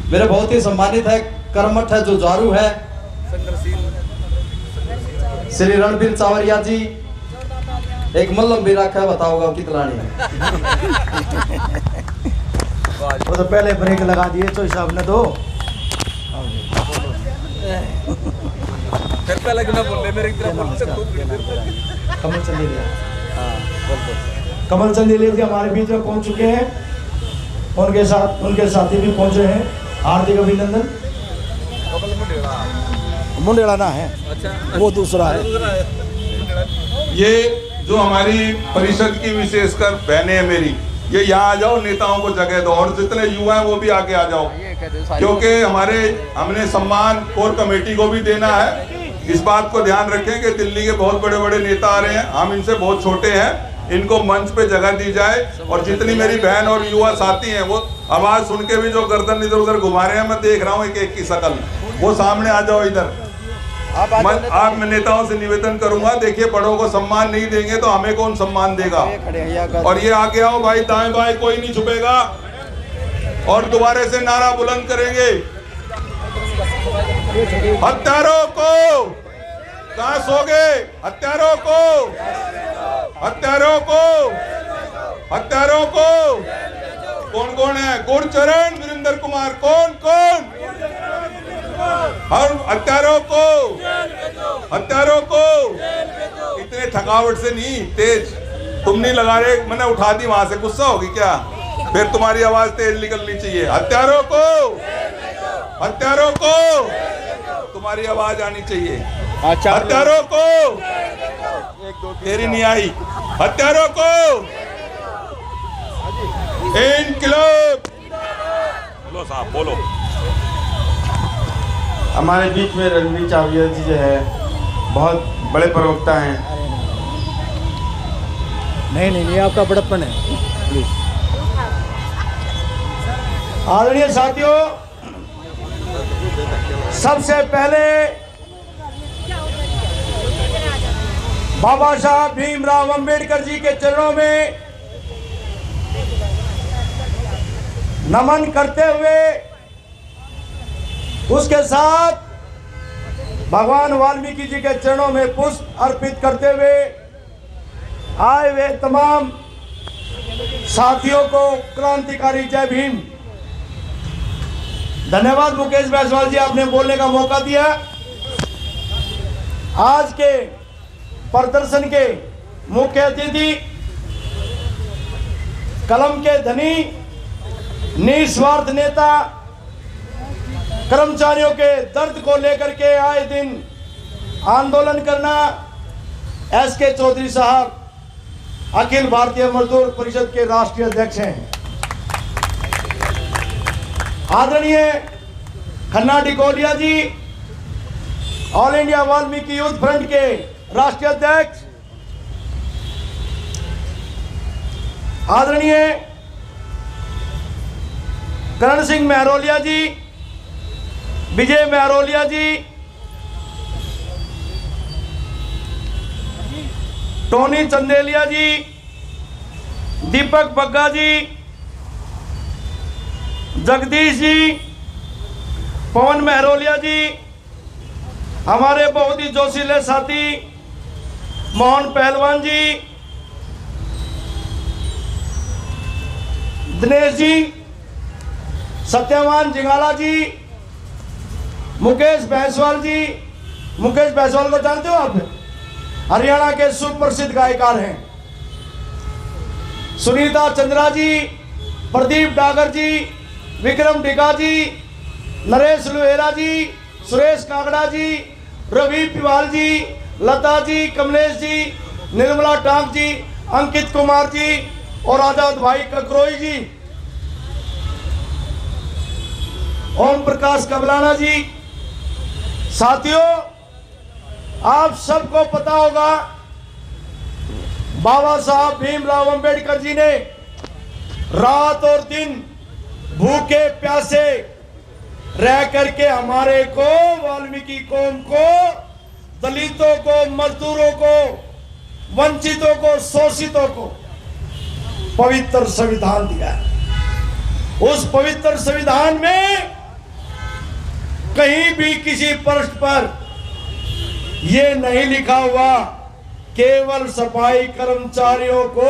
मेरे बहुत ही सम्मानित है, कर्मठ है, जुझारू है, श्री रणबीर चावरिया जी। एक मल्लम भी रखा है, बताओगा कितलानी है। वो तो पहले ब्रेक लगा दिए तो साहब ने तो फिर पहले क्यों ना बोले मेरे की तरफ बोलते कमल चंदेलिया। कमल चंदेलिया जी हमारे बीच में पहुंच चुके हैं, उनके साथी भी पहुंचे हैं। हार्दिक अभिनंदन। मुंडेड़ा ना है, अच्छा वो दूसरा है। ये जो हमारी परिषद की विशेषकर बहनें हैं मेरी, ये यहाँ आ जाओ, नेताओं को जगह दो, और जितने युवा हैं वो भी आके आ जाओ, क्योंकि हमने सम्मान कोर कमेटी को भी देना है। इस बात को ध्यान रखें कि दिल्ली के बहुत बड़े बड़े नेता आ रहे हैं, हम इनसे बहुत छोटे हैं, इनको मंच पे जगह दी जाए। और जितनी मेरी बहन और युवा साथी हैं वो आवाज सुन के भी जो गर्दन इधर उधर घुमा रहे हैं, मैं देख रहा हूँ एक एक की शकल, वो सामने आ जाओ इधर। आप मैं नेताओं से निवेदन करूंगा, देखिए बड़ों को सम्मान नहीं देंगे तो हमें कौन सम्मान देगा। और ये आगे आओ भाई, दाएं बाएं कोई नहीं छुपेगा, और दोबारा से नारा बुलंद करेंगे, हत्यारों को कहां सोगे, हत्यारों को, हत्यारों को, हत्यारों को। कौन कौन है? गुरचरण वीरेंद्र कुमार, कौन कौन? हम हत्यारों को, हत्यारों को। इतने थकावट से नहीं, तेज तुम नहीं लगा रहे, मैंने उठा दी वहां से, गुस्सा होगी क्या? फिर तुम्हारी आवाज तेज निकलनी चाहिए। हत्यारों को, हत्यारों को तुम्हारी आवाज आनी चाहिए। हत्यारों को, तेरी नहीं आई। हत्यारों को इनकलाब, बोलो साहब बोलो। हमारे बीच में रणबीर चावरिया जी जो है बहुत बड़े प्रवक्ता हैं। नहीं आपका बड़प्पन है प्लीज। आदरणीय साथियों, सबसे पहले बाबा साहब भीमराव अंबेडकर जी के चरणों में नमन करते हुए, उसके साथ भगवान वाल्मीकि जी के चरणों में पुष्प अर्पित करते हुए आए हुए तमाम साथियों को क्रांतिकारी जय भीम। धन्यवाद मुकेश जायसवाल जी, आपने बोलने का मौका दिया। आज के प्रदर्शन के मुख्य अतिथि, कलम के धनी, निस्वार्थ नेता, कर्मचारियों के दर्द को लेकर के आए दिन आंदोलन करना, एसके चौधरी साहब अखिल भारतीय मजदूर परिषद के राष्ट्रीय अध्यक्ष हैं। आदरणीय Khanna Dikoliya ji, all India Valmiki youth front के राष्ट्रीय अध्यक्ष। आदरणीय करण सिंह महरोलिया जी, विजय महरोलिया जी, टोनी चंदेलिया जी, दीपक बग्गा जी, जगदीश जी, पवन महरोलिया जी, हमारे बहुत ही जोशीले साथी मोहन पहलवान जी, दिनेश जी, सत्यवान जिंगाला जी, मुकेश जायसवाल जी। मुकेश जायसवाल को जानते हो आप? हरियाणा के सुप्रसिद्ध गायकार हैं। सुनीता चंद्रा जी, प्रदीप डागर जी, विक्रम डिगा जी, नरेश लोहेरा जी, सुरेश कागड़ा जी, रवि पिवाल जी, लता जी, कमलेश जी, निर्मला टांग जी, अंकित कुमार जी और आजाद भाई ककरोई जी, ओम प्रकाश कबलाना जी। साथियों, आप सबको पता होगा, बाबा साहब भीमराव अंबेडकर जी ने रात और दिन भूखे प्यासे रह करके हमारे को, वाल्मीकि कौम को, दलितों को, मजदूरों को, वंचितों को, शोषितों को पवित्र संविधान दिया है। उस पवित्र संविधान में कहीं भी किसी पृष्ठ पर ये नहीं लिखा हुआ केवल सफाई कर्मचारियों को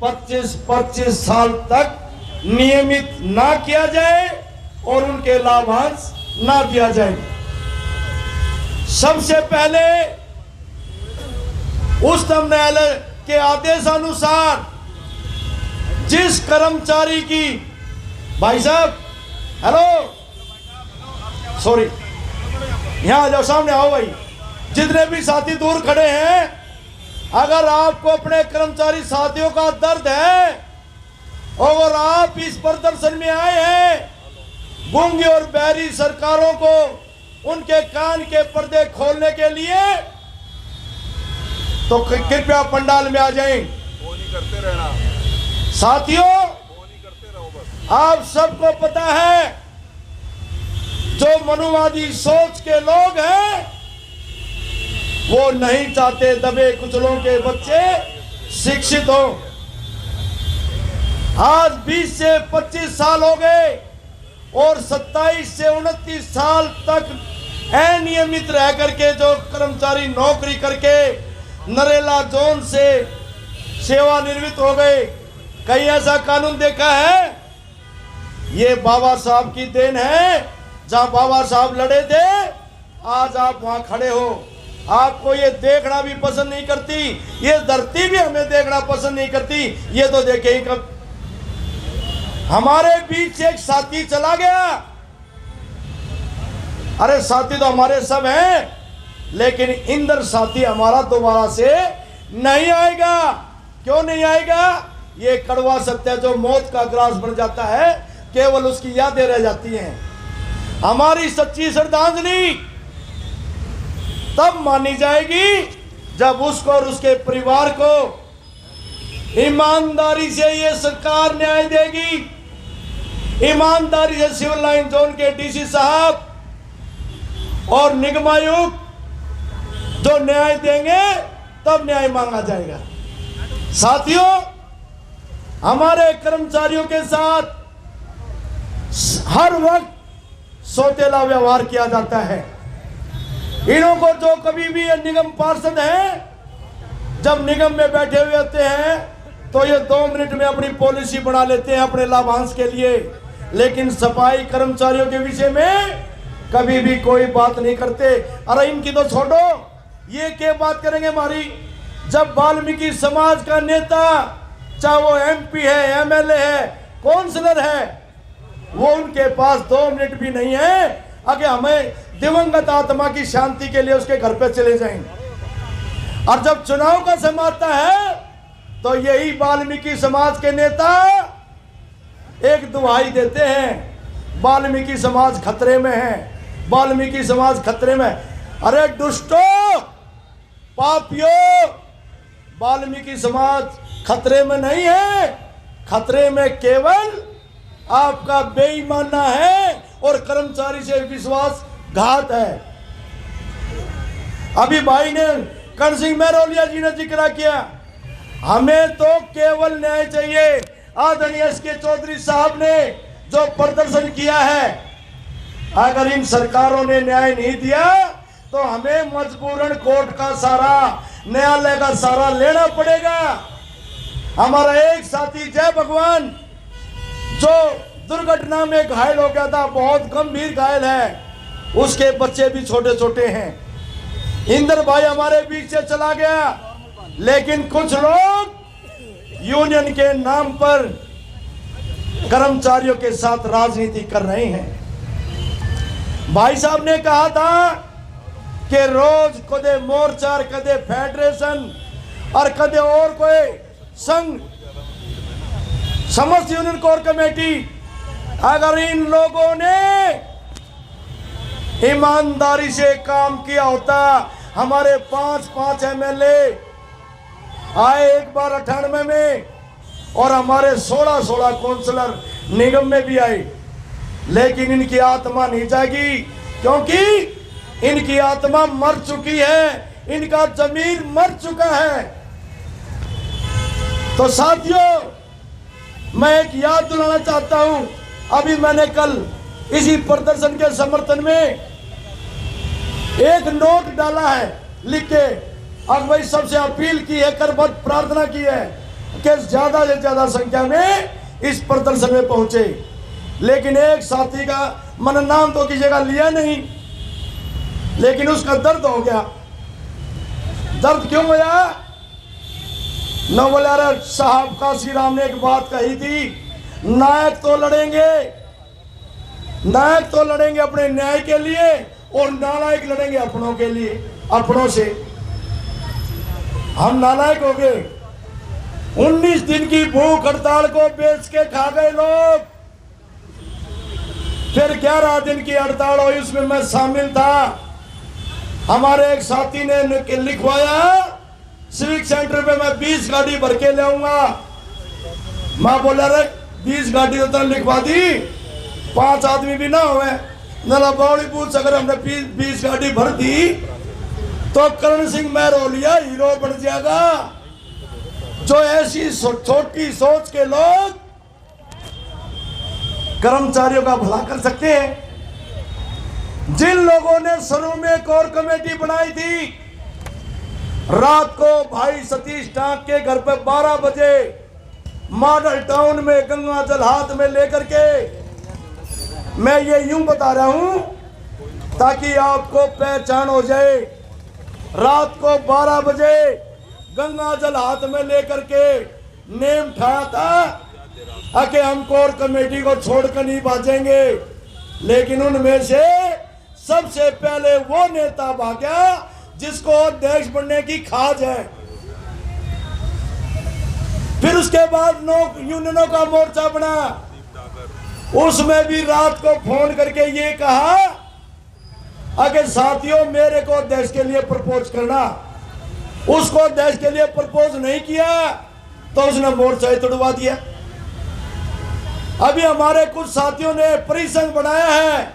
25-25 साल तक नियमित ना किया जाए और उनके लाभांश ना दिया जाए। सबसे पहले उच्चतम न्यायालय के आदेशानुसार जिस कर्मचारी की, भाई साहब हेलो, सॉरी, यहां आ जाओ, सामने आओ भाई। जितने भी साथी दूर खड़े हैं, अगर आपको अपने कर्मचारी साथियों का दर्द है और आप इस प्रदर्शन में आए हैं गूंगी और बहरी सरकारों को उनके कान के पर्दे खोलने के लिए, तो कृपया पंडाल में आ जाएं। करते रहना साथियों, करते रहो बस। आप सबको पता है जो मनुवादी सोच के लोग हैं वो नहीं चाहते दबे कुचलों के बच्चे शिक्षित हो। आज 20 से 25 साल हो गए और 27 से 29 साल तक अनियमित रह करके जो कर्मचारी नौकरी करके नरेला जोन से सेवानिवृत्त हो गए। कहीं ऐसा कानून देखा है? ये बाबा साहब की देन है। जहां बाबा साहब लड़े थे आज आप वहां खड़े हो। आपको ये देखना भी पसंद नहीं करती, ये धरती भी हमें देखना पसंद नहीं करती। ये तो देखे ही कब हमारे बीच से एक साथी चला गया। अरे साथी तो हमारे सब हैं, लेकिन इंद्र साथी हमारा दोबारा से नहीं आएगा। क्यों नहीं आएगा? ये कड़वा सत्य है, जो मौत का ग्रास बन जाता है केवल उसकी यादें रह जाती हैं। हमारी सच्ची श्रद्धांजलि तब मानी जाएगी जब उसको और उसके परिवार को ईमानदारी से ये सरकार न्याय देगी। ईमानदारी से सिविल लाइन जोन के डीसी साहब और निगमायुक्त जो न्याय देंगे तब न्याय मांगा जाएगा। साथियों, हमारे कर्मचारियों के साथ हर वक्त सौतेला व्यवहार किया जाता है। इन्हों को जो कभी भी ये निगम पार्षद हैं, जब निगम में बैठे हुए होते हैं तो ये 2 मिनट में अपनी पॉलिसी बना लेते हैं अपने लाभांश के लिए, लेकिन सफाई कर्मचारियों के विषय में कभी भी कोई बात नहीं करते। अरे इनकी तो छोड़ो, ये क्या बात करेंगे हमारी? जब वाल्मीकि समाज का नेता, चाहे वो MP है, MLA है, काउंसलर है, वो उनके पास 2 मिनट भी नहीं है अगर हमें दिवंगत आत्मा की शांति के लिए उसके घर पे चले जाएं। और जब चुनाव का समय आता है तो यही वाल्मीकि समाज के नेता एक दुहाई देते हैं, वाल्मीकि समाज खतरे में है, वाल्मीकि समाज खतरे में। अरे दुष्टो, पापियों, वाल्मीकि समाज खतरे में नहीं है, खतरे में केवल आपका बेईमाना है और कर्मचारी से विश्वासघात है। अभी भाई ने कर्ण सिंह महरोलिया जी ने जिक्र किया, हमें तो केवल न्याय चाहिए। आदरणीय SK चौधरी साहब ने जो प्रदर्शन किया है, अगर इन सरकारों ने न्याय नहीं दिया तो हमें मजबूरन कोर्ट का सारा, न्यायालय का सारा लेना पड़ेगा। हमारा एक साथी जय भगवान जो दुर्घटना में घायल हो गया था, बहुत गंभीर घायल है, उसके बच्चे भी छोटे छोटे हैं। इंद्र भाई हमारे बीच से चला गया, लेकिन कुछ लोग यूनियन के नाम पर कर्मचारियों के साथ राजनीति कर रहे हैं। भाई साहब ने कहा था कि रोज कदे मोर्चा, कदे फेडरेशन और कदे और कोई संघ, समस्त यूनियन कोर कमेटी, अगर इन लोगों ने ईमानदारी से काम किया होता, हमारे 5 MLA आए एक बार 98 में और हमारे 16 काउंसलर निगम में भी आए, लेकिन इनकी आत्मा नहीं जागी, क्योंकि इनकी आत्मा मर चुकी है, इनका जमीर मर चुका है। तो साथियों, मैं एक याद दिलाना चाहता हूं। अभी मैंने कल इसी प्रदर्शन के समर्थन में एक नोट डाला है लिख के। अब भाई सबसे अपील की है, कर बहुत प्रार्थना की है कि ज्यादा से ज्यादा संख्या में इस प्रदर्शन में पहुंचे। लेकिन एक साथी का मन नाम तो किसी का लिया नहीं, लेकिन उसका दर्द हो गया। दर्द क्यों होया? नवलारा साहब काशी राम ने एक बात कही थी, नायक तो लड़ेंगे अपने न्याय के लिए और नालायक लड़ेंगे अपनों के लिए, अपनों से। हम नालायक हो गए। 19 दिन की भूख हड़ताल को बेच के खा गए लोग। फिर 11 दिन की हड़ताल हुई, उसमें मैं शामिल था। हमारे एक साथी ने लिखवाया सिविक सेंटर पे मैं 20 गाड़ी भर के ले आऊंगा। मैं बोला रे 20 गाड़ी तो लिखवा दी, 5 आदमी भी ना हुए। नला बावड़ी पूछ, अगर हमने 20 गाड़ी भर दी तो करण सिंह महरोलिया हीरो बन जाएगा। जो ऐसी छोटी सोच के लोग कर्मचारियों का भला कर सकते हैं। जिन लोगों ने शुरू में कोर कमेटी बनाई थी, रात को भाई सतीश टांक के घर पे 12 बजे मॉडल टाउन में गंगा जल हाथ में लेकर के, मैं ये यूं बता रहा हूं ताकि आपको पहचान हो जाए। रात को 12 बजे गंगा जल हाथ में लेकर के नेम ठाया था कि हम कोर कमेटी को छोड़कर नहीं भागेंगे। लेकिन उनमें से सबसे पहले वो नेता भागा जिसको अध्यक्ष बनने की खाज है। फिर उसके बाद यूनियनों का मोर्चा बना, उसमें भी रात को फोन करके ये कहा अगर साथियों मेरे को अध्यक्ष के लिए प्रपोज करना। उसको अध्यक्ष के लिए प्रपोज नहीं किया तो उसने मोर्चा ही तोड़वा दिया। अभी हमारे कुछ साथियों ने परिसंघ बनाया है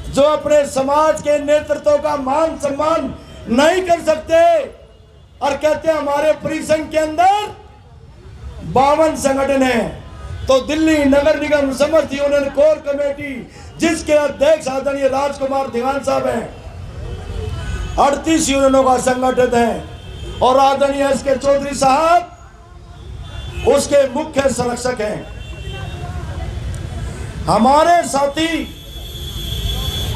जो अपने समाज के नेतृत्व का मान सम्मान नहीं कर सकते और कहते हैं हमारे परिसंघ के अंदर 52 संगठन है। तो दिल्ली नगर निगम समर्थ यूनियन कोर कमेटी जिसके अध्यक्ष आदरणीय राजकुमार दिगान साहब हैं, 38 यूनियनों का संगठन है और आदरणीय एस.के. चौधरी साहब उसके मुख्य संरक्षक हैं। हमारे साथी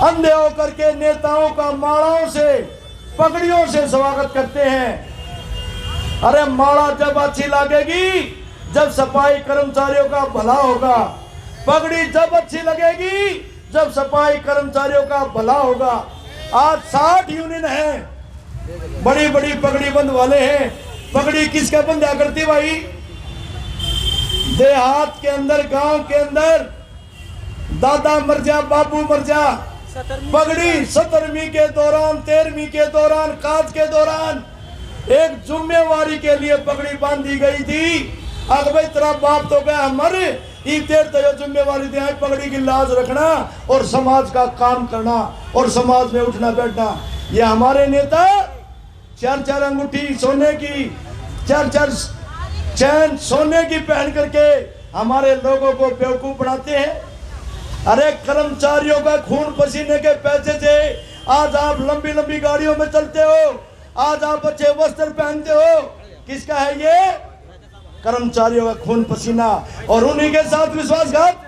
अंधे होकर के नेताओं का मालाओं से पगड़ियों से स्वागत करते हैं। अरे माला जब अच्छी लगेगी जब सफाई कर्मचारियों का भला होगा, पगड़ी जब अच्छी लगेगी जब सफाई कर्मचारियों का भला होगा। आज 60 यूनियन हैं, बड़ी बड़ी पगड़ी बंद वाले हैं। पगड़ी किसका बंधा करती भाई? देहात के अंदर, गांव के अंदर दादा मर जा, बाबू मर जा, पगड़ी 17वीं के दौरान, 13वीं के दौरान, काज के दौरान एक जिम्मेवारी के लिए पगड़ी बांधी गई थी। अगर भाई तेरा बाप तो गया मर, तेरे जिम्मेवारी दे पगड़ी की लाज रखना और समाज का काम करना और समाज में उठना बैठना। ये हमारे नेता 4-4 अंगूठी सोने की, 4-4 चैन सोने की पहन करके हमारे लोगों को बेवकूफ बनाते हैं। अरे कर्मचारियों का खून पसीने के पैसे से आज आप लंबी लंबी गाड़ियों में चलते हो, आज आप अच्छे वस्त्र पहनते हो। किसका है ये? कर्मचारियों का खून पसीना और उन्हीं के साथ विश्वासघात।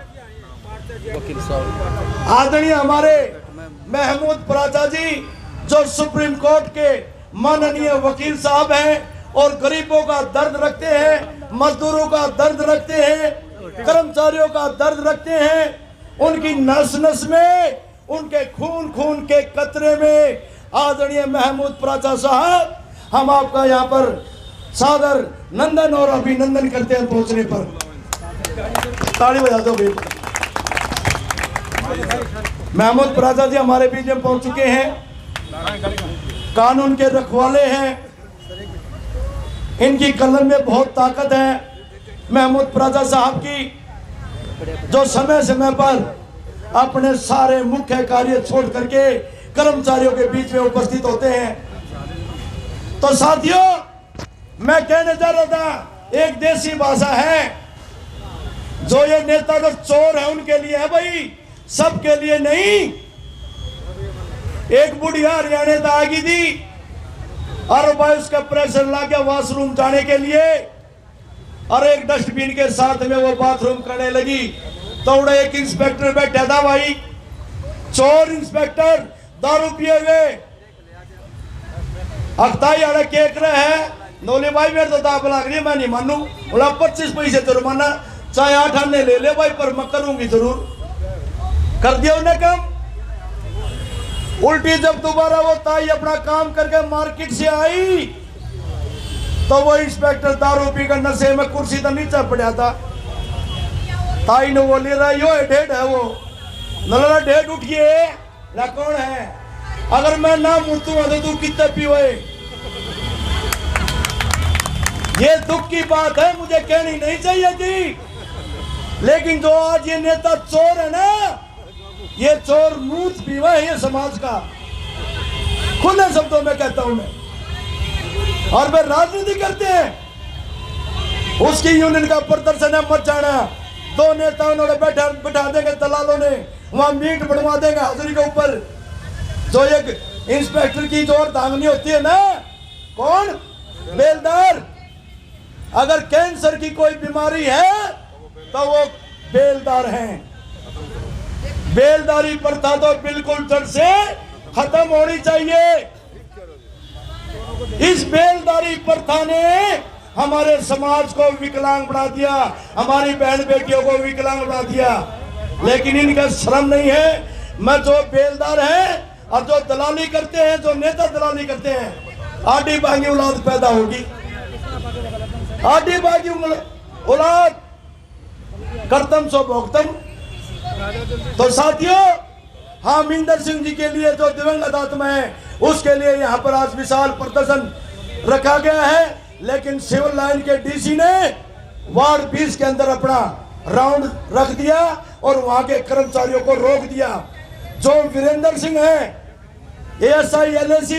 आदरणीय हमारे महमूद पराचा जी जो सुप्रीम कोर्ट के माननीय वकील साहब हैं और गरीबों का दर्द रखते हैं, मजदूरों का दर्द रखते हैं, कर्मचारियों का दर्द रखते हैं। उनकी नस नस में, उनके खून के कतरे में आदरणीय महमूद पराचा साहब, हम आपका यहाँ पर सादर नंदन और अभिनंदन करते हैं पहुंचने पर। ताली बजा दो भाई। महमूद पराचा जी हमारे बीच में पहुंच चुके हैं, कानून के रखवाले हैं, इनकी कलम में बहुत ताकत है। महमूद पराचा साहब की जो समय समय पर अपने सारे मुख्य कार्य छोड़ करके कर्मचारियों के बीच में उपस्थित होते हैं। तो साथियों, मैं कहने जा रहा था, एक देसी भाषा है जो ये नेता जो चोर है उनके लिए है भाई, सबके लिए नहीं। एक बुढ़िया हरियाणा से आ गई थी और भाई उसका प्रेशर ला के वॉशरूम जाने के लिए, और एक डस्टबिन के साथ में वो बाथरूम करने लगी। तो एक इंस्पेक्टर बैठा था भाई, चोर इंस्पेक्टर, दारू पिए हुए, अख्ताई आड़े केक रहे है। नोले भाई मेरे तो दाब लग रही है, मैं नहीं मानू। बोला 25 पैसे जुर्माना, चाहे 8 आने ले ले भाई, पर मैं करूंगी जरूर। कर दिया उन्हें काम। उल्टी जब दोबारा वो ताई अपना काम करके मार्केट से आई तो वो इंस्पेक्टर दारू पी कर नशे में कुर्सी तो नीचे पड़ा था। ताई ने बोली रहा यो डेढ़ है वो, नला डेढ़ उठिए ना, कौन है? अगर मैं ना मुर्तू तो तू कितने पीवे? ये दुख की बात है, मुझे कहनी नहीं चाहिए थी, लेकिन जो आज ये नेता चोर है ना, ये चोर मूत पीवा है ये समाज का, खुले शब्दों में कहता हूं मैं। और वे राजनीति करते हैं, उसकी यूनियन का प्रदर्शन है मत जाना। 2 नेता उन्होंने बैठा देंगे दलालों ने, वहां मीट बनवा देंगे हाजिरी के ऊपर। जो एक इंस्पेक्टर की जो दांगनी होती है ना, कौन? बेलदार। अगर कैंसर की कोई बीमारी है तो वो बेलदार हैं। बेलदारी प्रथा तो बिल्कुल जड़ से खत्म होनी चाहिए। इस बेलदारी प्रथा ने हमारे समाज को विकलांग बना दिया, हमारी बहन बेटियों को विकलांग बना दिया। लेकिन इनका शर्म नहीं है। मैं जो बेलदार हैं और जो दलाली करते हैं, जो नेता दलाली करते हैं, आडी बागी औलाद पैदा होगी। आडी बागी औलाद कर्तम सो भोगतम। तो साथियों, हामिंदर सिंह जी के लिए जो दिवंगत आत्मा है, उसके लिए यहाँ पर आज विशाल प्रदर्शन रखा गया है। लेकिन सिविल लाइन के डीसी ने वार्ड 20 के अंदर अपना राउंड रख दिया और वहां के कर्मचारियों को रोक दिया। जो वीरेंद्र सिंह है, ASI LAC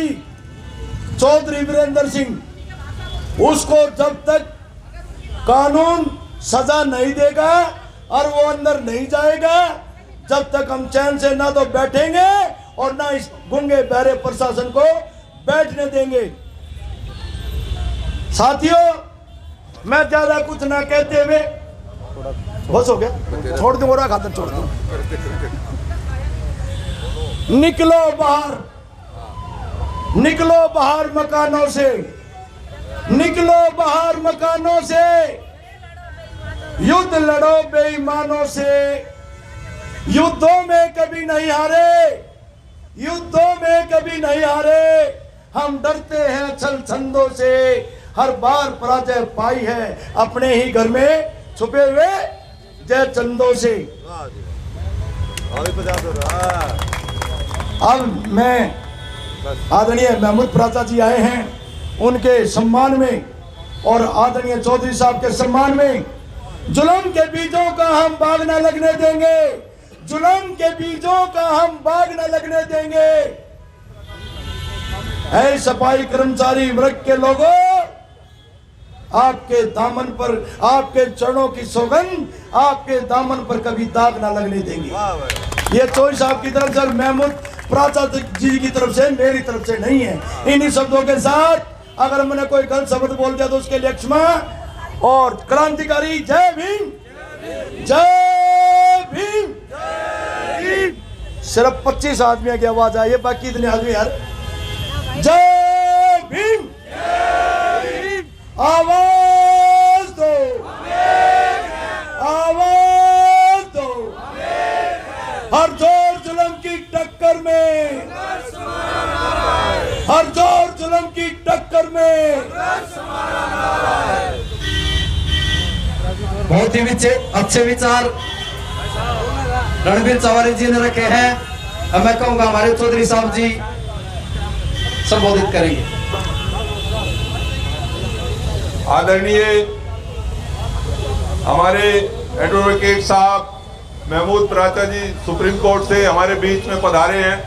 चौधरी वीरेंद्र सिंह, उसको जब तक कानून सजा नहीं देगा और वो अंदर नहीं जाएगा, जब तक हम चैन से ना तो बैठेंगे और ना इस गूंगे बहरे प्रशासन को बैठने देंगे। साथियों, मैं ज्यादा कुछ ना कहते हुए, बस हो गया, छोड़ दूं, और खातर छोड़ दूं। निकलो बाहर, निकलो बाहर मकानों से, निकलो बाहर मकानों से, युद्ध लड़ो बेईमानों से। युद्धों में कभी नहीं हारे, युद्धों में कभी नहीं हारे। हम डरते हैं छल छंदों से, हर बार पराजय पाई है अपने ही घर में छुपे हुए जय चंदों से। अब मैं आदरणीय महमूद प्राचा जी आए हैं, उनके सम्मान में और आदरणीय चौधरी साहब के सम्मान में, जुल्म के बीजों का हम बाग न लगने देंगे, जुल्म के बीजों का हम बाग न लगने देंगे। ऐ सफाई कर्मचारी वर्ग के लोगों, आपके दामन पर, आपके चरणों की सौगंध, आपके दामन पर कभी दाग ना लगने देंगे। ये चौधरी साहब की तरफ से, महमूद प्राचा जी की तरफ से, मेरी तरफ से नहीं है। इन्हीं शब्दों के साथ अगर मैंने कोई गलत शब्द बोल दिया तो उसके लिए क्षमा। और क्रांतिकारी जय भीम, जय भीम। सिर्फ 25 आदमियों की आवाज आई है, बाकी इतने आदमी यार। जय भीम, आवाज दो, आवाज दो। हर जोर जुल्म की टक्कर में, हर जोर जुल्म की टक्कर में। बहुत ही अच्छे विचार रणबीर चौधरी जी ने रखे हैं। अब मैं कहूंगा हमारे चौधरी साहब जी संबोधित करेंगे। आदरणीय हमारे एडवोकेट साहब महमूद प्राचा जी सुप्रीम कोर्ट से हमारे बीच में पधारे हैं।